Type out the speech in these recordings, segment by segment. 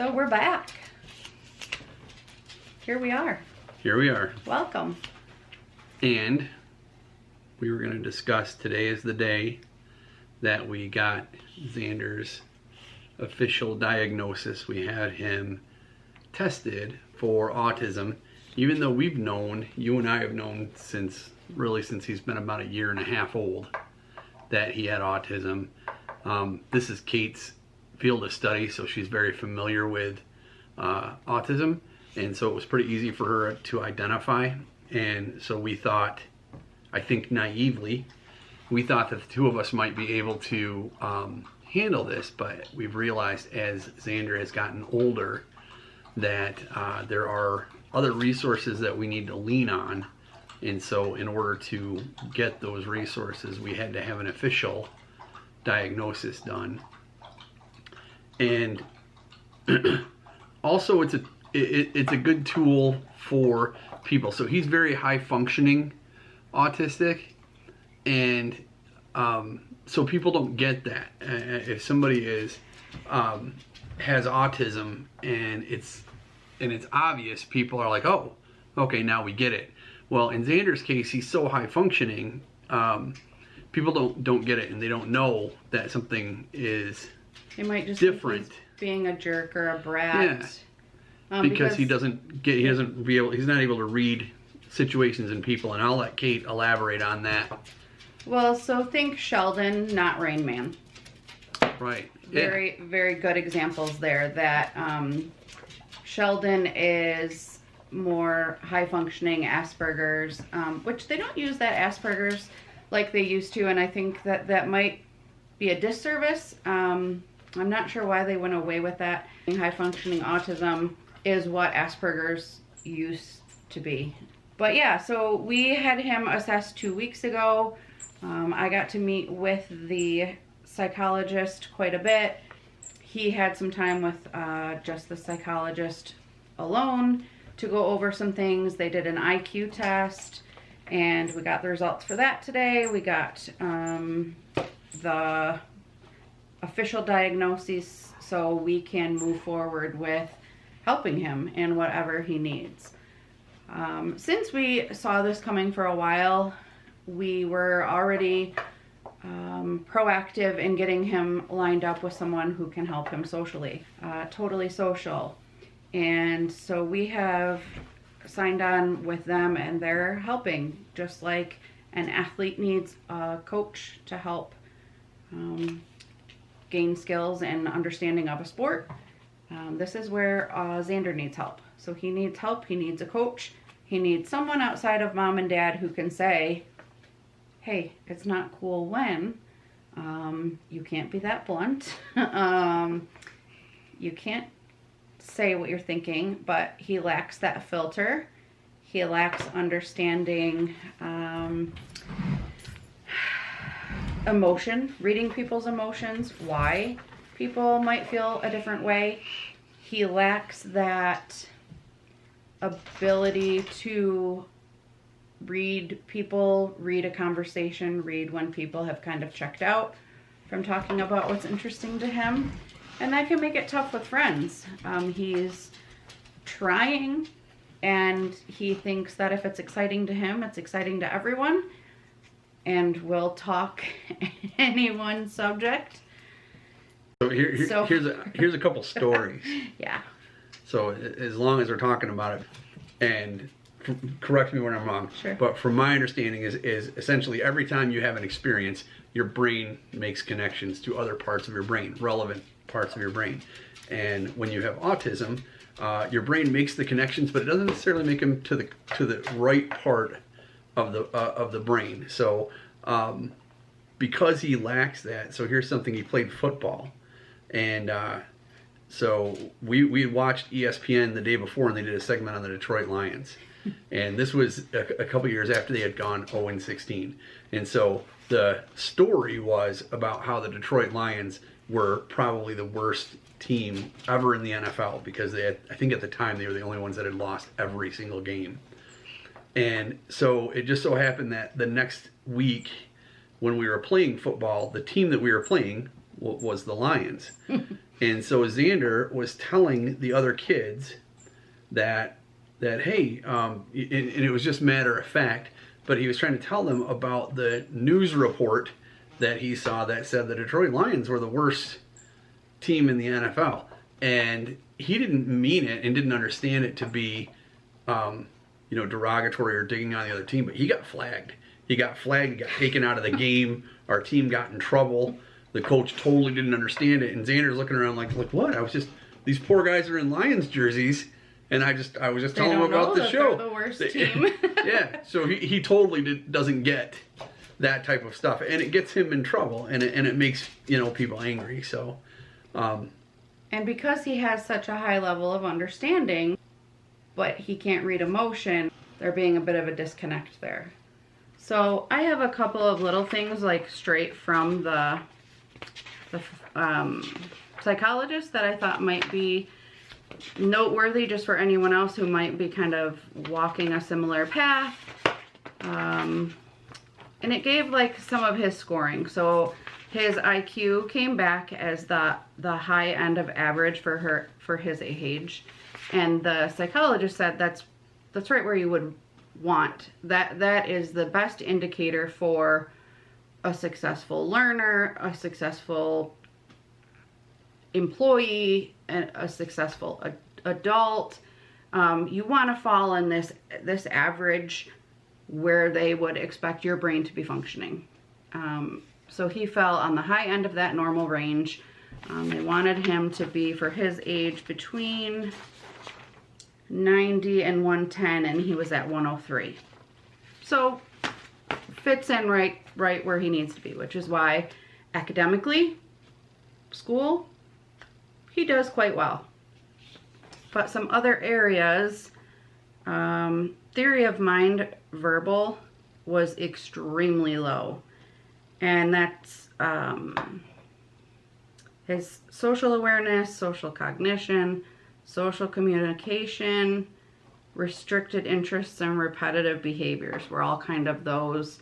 So we're back. Here we are. Here we are. Welcome. And we were going to discuss, today is the day that we got Zander's official diagnosis. We had him tested for autism, even though we've known, you and I have known since he's been about 1.5 years old, that he had autism. This is Kate's field of study, so she's very familiar with autism, and so it was pretty easy for her to identify. And so we thought, I think naively, we thought that the two of us might be able to handle this, but we've realized as Zander has gotten older that there are other resources that we need to lean on. And so in order to get those resources, we had to have an official diagnosis done. And also it's a good tool for people. So he's very high functioning autistic, and so people don't get that. If somebody has autism and it's obvious, people are like, oh, okay, now we get it. Well, in Zander's case, he's so high functioning, people don't get it, and they don't know that something is They might just different. think he's being a jerk or a brat. Yeah. Because he's not able to read situations and people, and I'll let Kate elaborate on that. Well, so think Sheldon, not Rain Man. Right. Very, very good examples there. That Sheldon is more high-functioning Asperger's, which they don't use that Asperger's like they used to, and I think that might be a disservice. I'm not sure why they went away with that. High-functioning autism is what Asperger's used to be. But yeah, so we had him assessed 2 weeks ago. I got to meet with the psychologist quite a bit. He had some time with just the psychologist alone to go over some things. They did an IQ test, and we got the results for that today. We got the official diagnosis, so we can move forward with helping him in whatever he needs. Since we saw this coming for a while, we were already proactive in getting him lined up with someone who can help him socially, totally social. And so we have signed on with them, and they're helping, just like an athlete needs a coach to help gain skills and understanding of a sport. This is where Zander needs help. So he needs help, he needs a coach, he needs someone outside of mom and dad who can say, hey, it's not cool when, you can't be that blunt, you can't say what you're thinking, but he lacks that filter. He lacks understanding emotion, reading people's emotions, why people might feel a different way. He lacks that ability to read people, read a conversation, read when people have kind of checked out from talking about what's interesting to him. And that can make it tough with friends. He's trying, and he thinks that if it's exciting to him, it's exciting to everyone, and will talk any one subject. So here's a couple stories. Yeah. So as long as we're talking about it, and correct me when I'm wrong, Sure. but from my understanding is essentially every time you have an experience, your brain makes connections to other parts of your brain, relevant parts of your brain. And when you have autism, your brain makes the connections, but it doesn't necessarily make them to the right part of the brain. So because he lacks that, so here's something: he played football, and so we watched ESPN the day before, and they did a segment on the Detroit Lions. And this was a couple years after they had gone 0-16. And so the story was about how the Detroit Lions were probably the worst team ever in the NFL, because they had, I think at the time, they were the only ones that had lost every single game. And so it just so happened that the next week when we were playing football, the team that we were playing was the Lions. And so Zander was telling the other kids that hey, and it was just matter of fact, but he was trying to tell them about the news report that he saw that said the Detroit Lions were the worst team in the NFL. And he didn't mean it and didn't understand it to be, derogatory or digging on the other team, but he got flagged. He got taken out of the game. Our team got in trouble. The coach totally didn't understand it. And Xander's looking around like what? These poor guys are in Lions jerseys. And I was just telling him about the show. They're the worst team. Yeah, so he totally doesn't get that type of stuff, and it gets him in trouble, and it makes people angry. So, and because he has such a high level of understanding, but he can't read emotion, there being a bit of a disconnect there. So I have a couple of little things like straight from the psychologist that I thought might be noteworthy just for anyone else who might be kind of walking a similar path. And it gave like some of his scoring. So his IQ came back as the high end of average for his age. And the psychologist said that's right where you would want. That is the best indicator for a successful learner, a successful employee, a successful adult. You want to fall in this average where they would expect your brain to be functioning. So he fell on the high end of that normal range. They wanted him to be, for his age, between 90 and 110, and he was at 103. So fits in right where he needs to be, which is why academically, school, he does quite well. But some other areas, theory of mind, verbal, was extremely low. And that's his social awareness, social cognition, social communication, restricted interests, and repetitive behaviors were all kind of those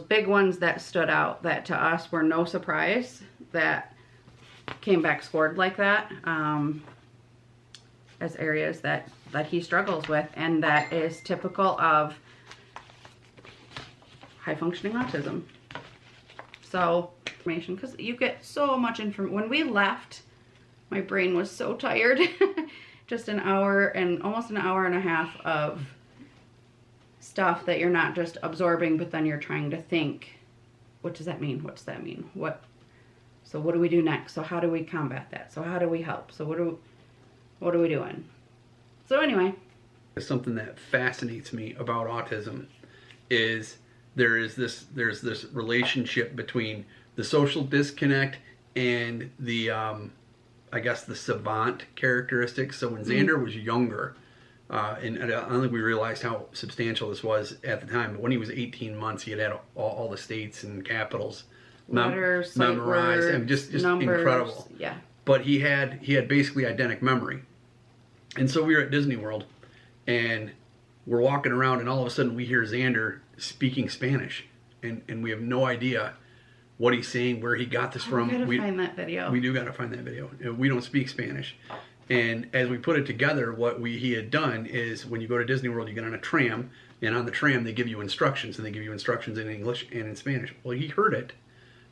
big ones that stood out, that to us were no surprise that came back scored like that, as areas that he struggles with, and that is typical of high functioning autism. So, information, because you get so much information. When we left, my brain was so tired. Just an hour and almost an hour and a half of stuff that you're not just absorbing, but then you're trying to think, what does that mean? What's that mean? So what do we do next? So how do we combat that? So how do we help? So what are we doing? So anyway. Something that fascinates me about autism is there's this relationship between the social disconnect and the I guess the savant characteristics. So when Zander was younger, and I don't think we realized how substantial this was at the time, but when he was 18 months, he had all the states and capitals letters, memorized, words, and just numbers, incredible. Yeah. But he had basically eidetic memory. And so we were at Disney World, and we're walking around, and all of a sudden we hear Zander speaking Spanish, and we have no idea what he's saying, where he got this from. We gotta find that video. We do gotta find that video. We don't speak Spanish. And as we put it together, what he had done is, when you go to Disney World, you get on a tram, and on the tram they give you instructions, and they give you instructions in English and in Spanish. Well, he heard it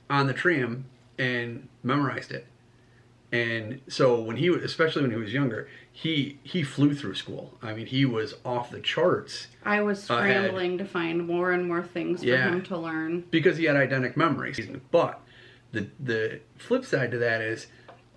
on the tram and memorized it. And so especially when he was younger, he flew through school. I mean, he was off the charts. I was scrambling to find more and more things for him to learn. Because he had eidetic memory. But the flip side to that is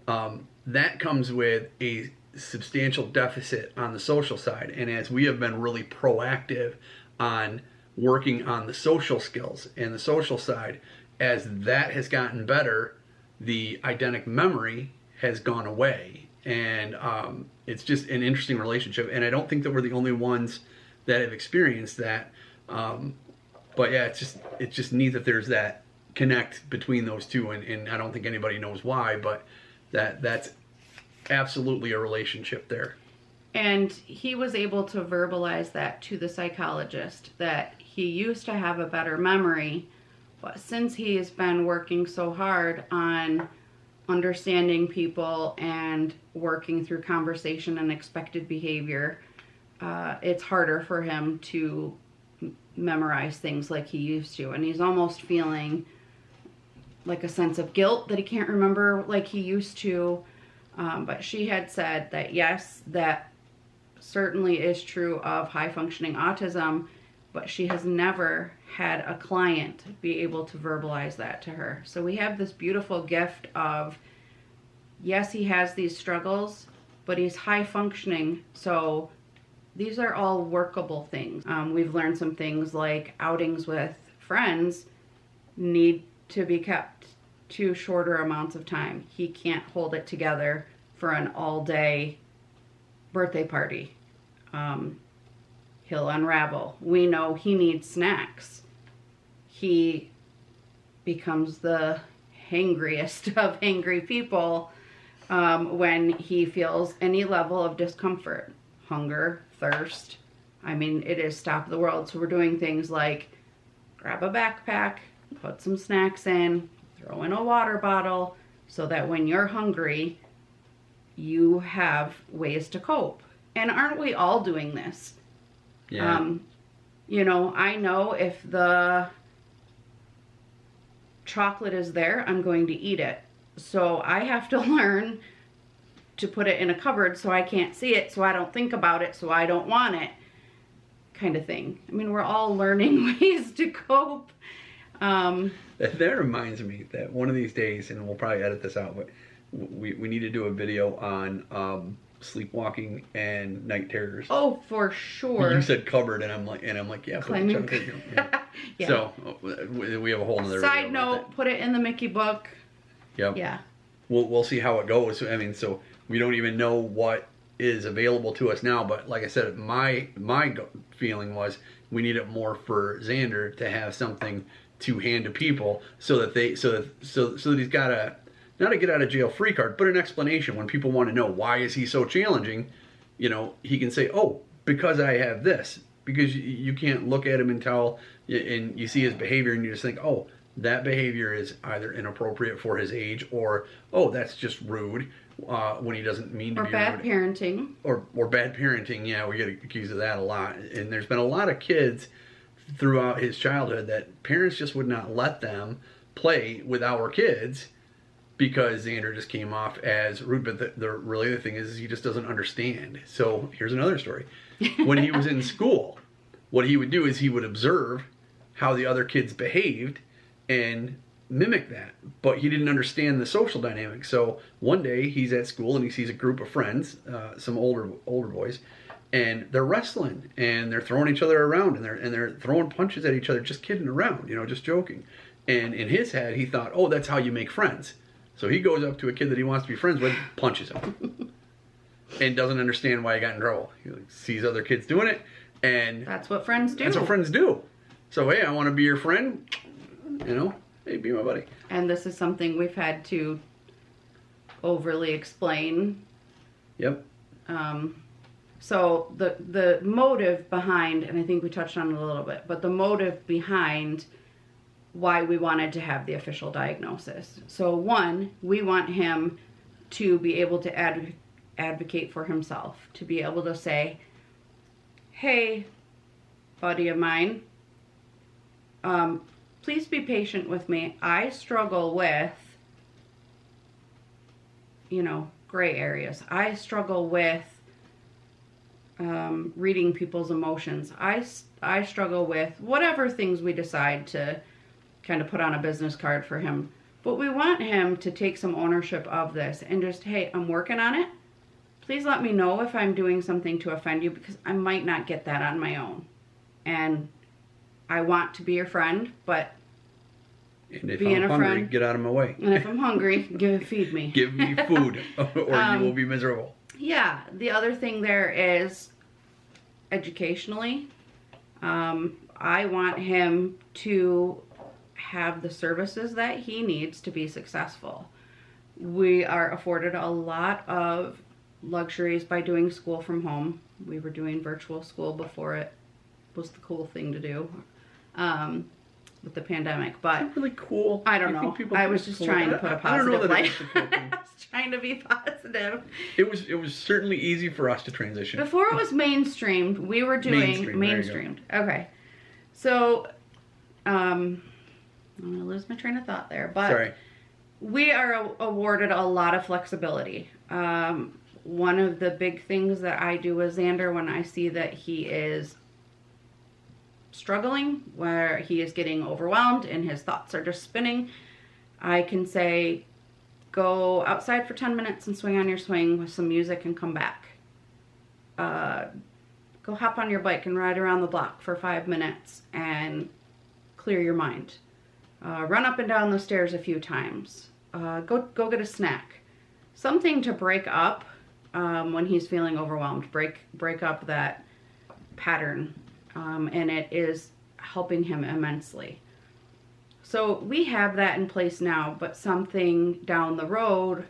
that comes with a substantial deficit on the social side. And as we have been really proactive on working on the social skills and the social side, as that has gotten better, the eidetic memory has gone away. And it's just an interesting relationship. And I don't think that we're the only ones that have experienced that. But yeah, it's just neat that there's that connect between those two. And I don't think anybody knows why, but that's absolutely a relationship there. And he was able to verbalize that to the psychologist, that he used to have a better memory, but since he has been working so hard on understanding people and working through conversation and expected behavior, it's harder for him to memorize things like he used to. And he's almost feeling like a sense of guilt that he can't remember like he used to. But she had said that yes, that certainly is true of high functioning autism, but she has never had a client be able to verbalize that to her. So we have this beautiful gift of, yes, he has these struggles, but he's high functioning. So these are all workable things. We've learned some things like outings with friends need to be kept to shorter amounts of time. He can't hold it together for an all-day birthday party. He'll unravel. We know he needs snacks. He becomes the hangriest of hangry people when he feels any level of discomfort, hunger, thirst. I mean, it is stop the world. So we're doing things like grab a backpack, put some snacks in, throw in a water bottle, so that when you're hungry, you have ways to cope. And aren't we all doing this? Yeah. You know, I know if the chocolate is there, I'm going to eat it. So I have to learn to put it in a cupboard so I can't see it, so I don't think about it, so I don't want it, kind of thing. I mean, we're all learning ways to cope. That reminds me that one of these days, and we'll probably edit this out, but we need to do a video on sleepwalking and night terrors. Oh, for sure. You said cupboard, and I'm like, yeah, put the chocolate. Yeah. Yeah. So we have a whole other side note. Put it in the Mickey book. Yep. Yeah. We'll see how it goes. I mean, so we don't even know what is available to us now. But like I said, my feeling was we need it more for Zander to have something to hand to people, so that he's got a, not a get out of jail free card, but an explanation when people want to know why is he so challenging. You know, he can say, oh, because I have this. Because you can't look at him and you see his behavior and you just think, oh, that behavior is either inappropriate for his age, or, oh, that's just rude when he doesn't mean to be rude. Or bad parenting. Or bad parenting, yeah, we get accused of that a lot. And there's been a lot of kids throughout his childhood that parents just would not let them play with our kids because Zander just came off as rude. But really the thing is he just doesn't understand. So here's another story. When he was in school, what he would do is he would observe how the other kids behaved and mimic that, but he didn't understand the social dynamics. So one day he's at school and he sees a group of friends, some older boys, and they're wrestling and they're throwing each other around and they're throwing punches at each other, just kidding around, you know, just joking. And in his head, he thought, oh, that's how you make friends. So he goes up to a kid that he wants to be friends with, punches him, and doesn't understand why he got in trouble. He sees other kids doing it, and that's what friends do. That's what friends do. So hey, I want to be your friend. You know, hey, be my buddy. And this is something we've had to overly explain. Yep. So the motive behind, and I think we touched on it a little bit, but the motive behind why we wanted to have the official diagnosis. So one, we want him to be able to advocate for himself, to be able to say, hey, buddy of mine, please be patient with me. I struggle with, you know, gray areas. I struggle with reading people's emotions. I struggle with whatever things we decide to kind of put on a business card for him. But we want him to take some ownership of this and just, hey, I'm working on it. Please let me know if I'm doing something to offend you, because I might not get that on my own. And I want to be your friend, but and if I'm hungry, get out of my way. And if I'm hungry, feed me. Give me food, or you will be miserable. Yeah. The other thing there is educationally. I want him to have the services that he needs to be successful. We are afforded a lot of luxuries by doing school from home. We were doing virtual school before it was the cool thing to do. with the pandemic, but It's really cool. I don't know. think people I think was it's just cool. trying to put a I don't know positive that light. it's a cool thing. I was trying to be positive. It was certainly easy for us to transition. Before it was mainstreamed, we were doing Mainstreamed, there you Okay. So, I'm going to lose my train of thought there, but Sorry. we are awarded a lot of flexibility. One of the big things that I do with Zander when I see that he is struggling, where he is getting overwhelmed and his thoughts are just spinning, I can say, go outside for 10 minutes and swing on your swing with some music and come back. Go hop on your bike and ride around the block for 5 minutes and clear your mind. Run up and down the stairs a few times. Go get a snack. Something to break up when he's feeling overwhelmed. Break up that pattern. And it is helping him immensely. So we have that in place now, but something down the road,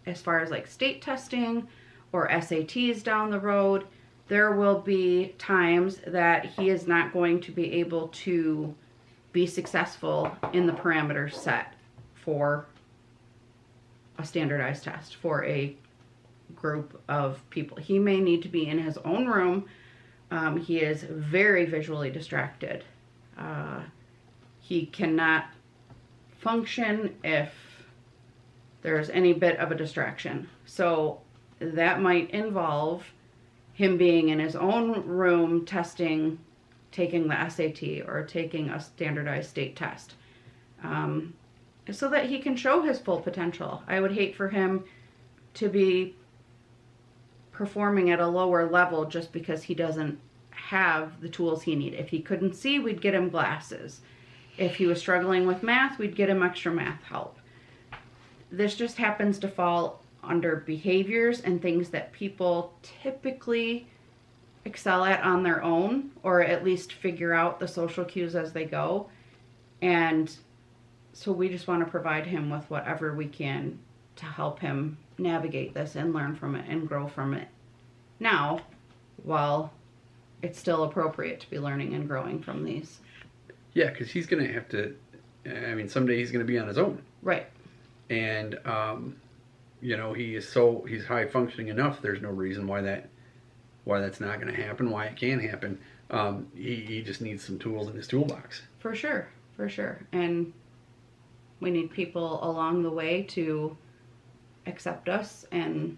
as far as like state testing or SATs down the road, there will be times that he is not going to be able to be successful in the parameters set for a standardized test for a group of people. He may need to be in his own room. He is very visually distracted. He cannot function if there's any bit of a distraction. So that might involve him being in his own room testing, taking the SAT or taking a standardized state test, so that he can show his full potential. I would hate for him to be performing at a lower level just because he doesn't have the tools he needs. If he couldn't see, we'd get him glasses. If he was struggling with math, we'd get him extra math help. This just happens to fall under behaviors and things that people typically excel at on their own, or at least figure out the social cues as they go. And so we just want to provide him with whatever we can to help him navigate this and learn from it and grow from it now, while it's still appropriate to be learning and growing from these. Yeah, because he's going to have to, I mean, someday he's going to be on his own. Right. And, you know, he's high functioning enough. There's no reason why that's not going to happen, why it can happen. He just needs some tools in his toolbox. For sure. And we need people along the way to accept us and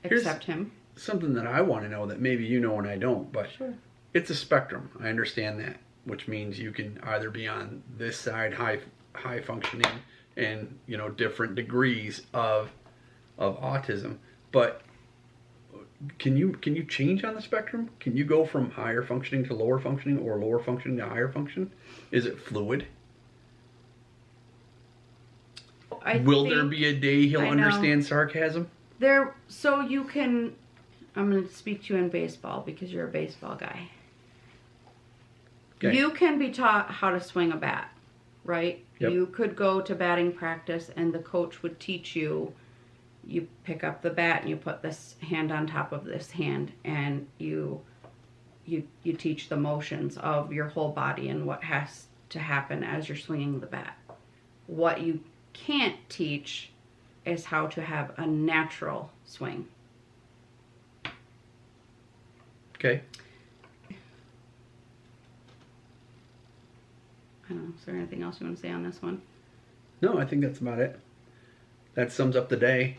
accept him. Something that I want to know that maybe you know and I don't, but Sure. It's a spectrum. I understand that, which means you can either be on this side, high functioning, and you know, different degrees of autism. But can you change on the spectrum? Can you go from higher functioning to lower functioning, or lower functioning to higher function? Is it fluid? Will there be a day he'll understand sarcasm? So you can, I'm going to speak to you in baseball because you're a baseball guy. Okay. You can be taught how to swing a bat, right? Yep. You could go to batting practice and the coach would teach you, you pick up the bat and you put this hand on top of this hand, and you teach the motions of your whole body and what has to happen as you're swinging the bat. What you can't teach is how to have a natural swing. Okay. I don't know, is there anything else you want to say on this one? No, I think that's about it. That sums up the day.